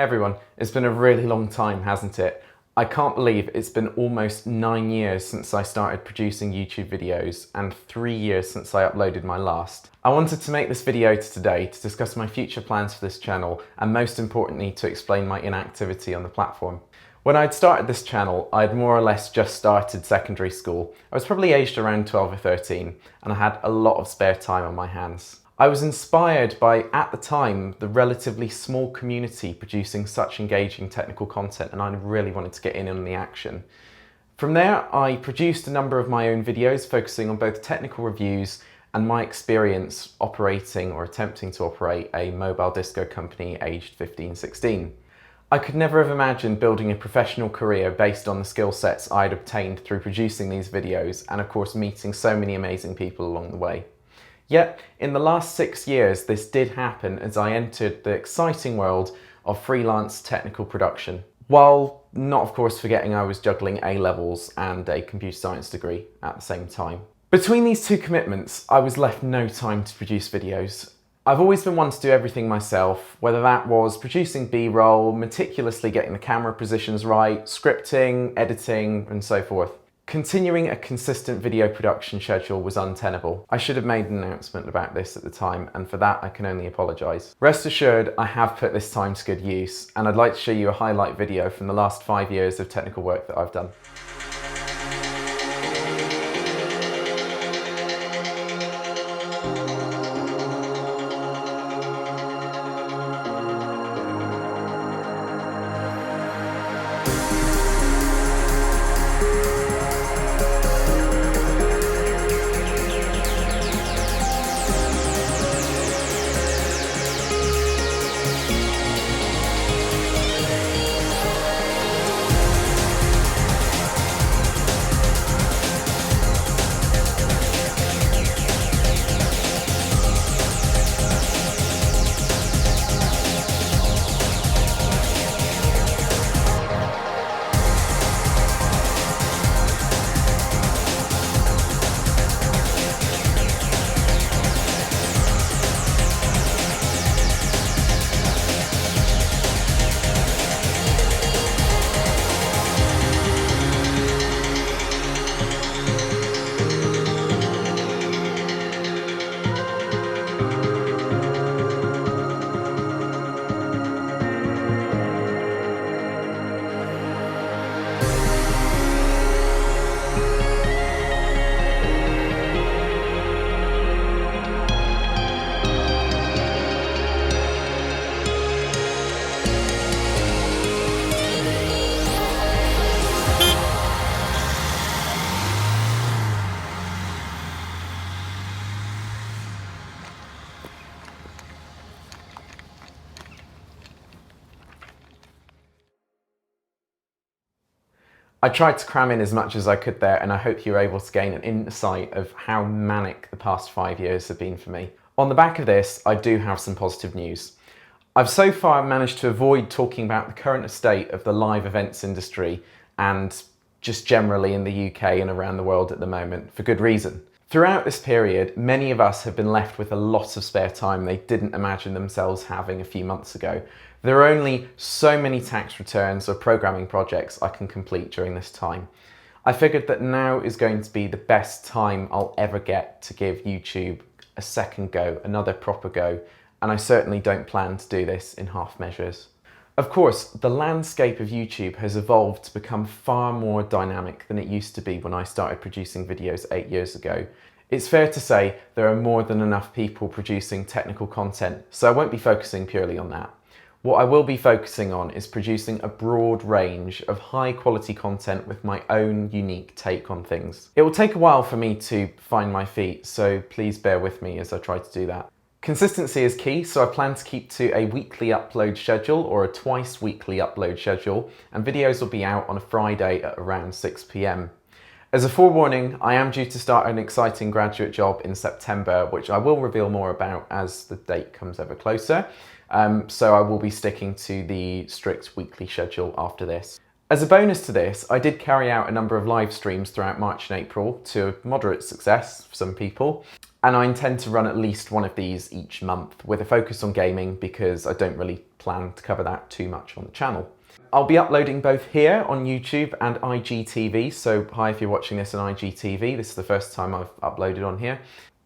Hey everyone, it's been a really long time, hasn't it? I can't believe it's been almost 9 years since I started producing YouTube videos and 3 years since I uploaded my last. I wanted to make this video today to discuss my future plans for this channel and most importantly to explain my inactivity on the platform. When I'd started this channel, I'd more or less just started secondary school. I was probably aged around 12 or 13 and I had a lot of spare time on my hands. I was inspired by, at the time, the relatively small community producing such engaging technical content, and I really wanted to get in on the action. From there, I produced a number of my own videos focusing on both technical reviews and my experience operating or attempting to operate a mobile disco company aged 15-16. I could never have imagined building a professional career based on the skill sets I'd obtained through producing these videos and of course meeting so many amazing people along the way. Yet, in the last 6 years, this did happen as I entered the exciting world of freelance technical production, while not of course forgetting I was juggling A-levels and a computer science degree at the same time. Between these two commitments, I was left no time to produce videos. I've always been one to do everything myself, whether that was producing B-roll, meticulously getting the camera positions right, scripting, editing, and so forth. Continuing a consistent video production schedule was untenable. I should have made an announcement about this at the time, and for that I can only apologise. Rest assured, I have put this time to good use, and I'd like to show you a highlight video from the last 5 years of technical work that I've done. I tried to cram in as much as I could there, and I hope you were able to gain an insight of how manic the past 5 years have been for me. On the back of this, I do have some positive news. I've so far managed to avoid talking about the current state of the live events industry and just generally in the UK and around the world at the moment, for good reason. Throughout this period, many of us have been left with a lot of spare time they didn't imagine themselves having a few months ago. There are only so many tax returns or programming projects I can complete during this time. I figured that now is going to be the best time I'll ever get to give YouTube a second go, another proper go, and I certainly don't plan to do this in half measures. Of course, the landscape of YouTube has evolved to become far more dynamic than it used to be when I started producing videos 8 years ago. It's fair to say there are more than enough people producing technical content, so I won't be focusing purely on that. What I will be focusing on is producing a broad range of high quality content with my own unique take on things. It will take a while for me to find my feet, so please bear with me as I try to do that. Consistency is key, so I plan to keep to a weekly upload schedule or a twice weekly upload schedule, and videos will be out on a Friday at around 6 PM. As a forewarning, I am due to start an exciting graduate job in September, which I will reveal more about as the date comes ever closer. So I will be sticking to the strict weekly schedule after this. As a bonus to this, I did carry out a number of live streams throughout March and April to moderate success for some people. And I intend to run at least one of these each month with a focus on gaming because I don't really plan to cover that too much on the channel. I'll be uploading both here on YouTube and IGTV, so hi if you're watching this on IGTV, this is the first time I've uploaded on here.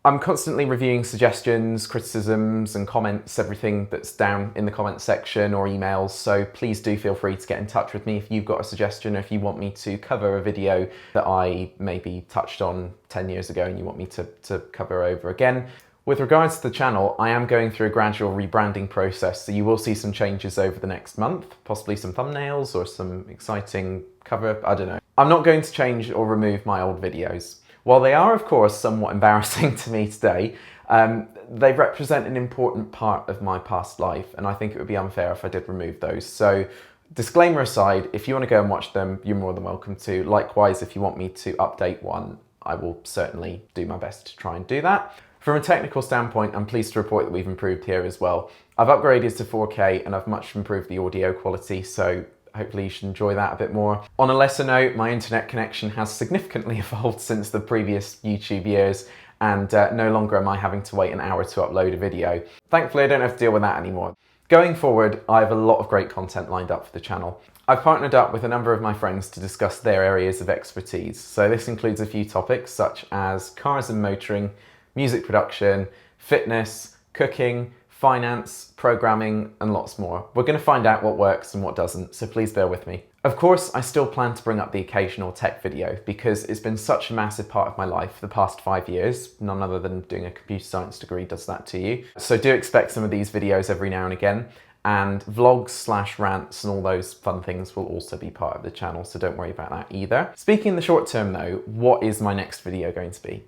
I'm constantly reviewing suggestions, criticisms and comments, everything that's down in the comments section or emails, so please do feel free to get in touch with me if you've got a suggestion or if you want me to cover a video that I maybe touched on 10 years ago and you want me to cover over again. With regards to the channel, I am going through a gradual rebranding process, so you will see some changes over the next month, possibly some thumbnails or some exciting cover, I don't know. I'm not going to change or remove my old videos. While they are, of course, somewhat embarrassing to me today, they represent an important part of my past life, and I think it would be unfair if I did remove those. So, disclaimer aside, if you want to go and watch them, you're more than welcome to. Likewise, if you want me to update one, I will certainly do my best to try and do that. From a technical standpoint, I'm pleased to report that we've improved here as well. I've upgraded to 4K and I've much improved the audio quality, so hopefully you should enjoy that a bit more. On a lesser note, my internet connection has significantly evolved since the previous YouTube years, and no longer am I having to wait an hour to upload a video. Thankfully, I don't have to deal with that anymore. Going forward, I have a lot of great content lined up for the channel. I've partnered up with a number of my friends to discuss their areas of expertise. So this includes a few topics such as cars and motoring, music production, fitness, cooking, finance, programming, and lots more. We're going to find out what works and what doesn't, so please bear with me. Of course, I still plan to bring up the occasional tech video because it's been such a massive part of my life for the past 5 years. None other than doing a computer science degree does that to you. So do expect some of these videos every now and again, and vlogs / rants and all those fun things will also be part of the channel, so don't worry about that either. Speaking in the short term though, what is my next video going to be?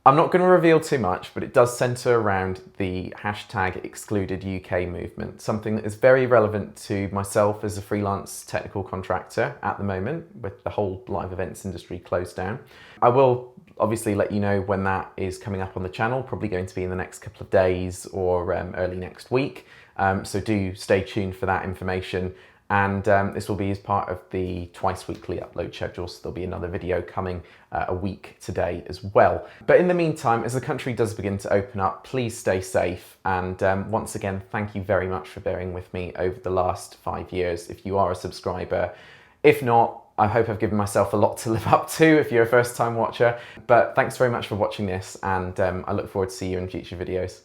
I'm not going to reveal too much, but it does centre around the #ExcludedUK movement, something that is very relevant to myself as a freelance technical contractor at the moment, with the whole live events industry closed down. I will obviously let you know when that is coming up on the channel, probably going to be in the next couple of days or early next week, so do stay tuned for that information. And this will be as part of the twice weekly upload schedule, so there'll be another video coming a week today as well. But in the meantime, as the country does begin to open up, please stay safe. And once again, thank you very much for bearing with me over the last 5 years if you are a subscriber. If not, I hope I've given myself a lot to live up to if you're a first time watcher. But thanks very much for watching this, and I look forward to seeing you in future videos.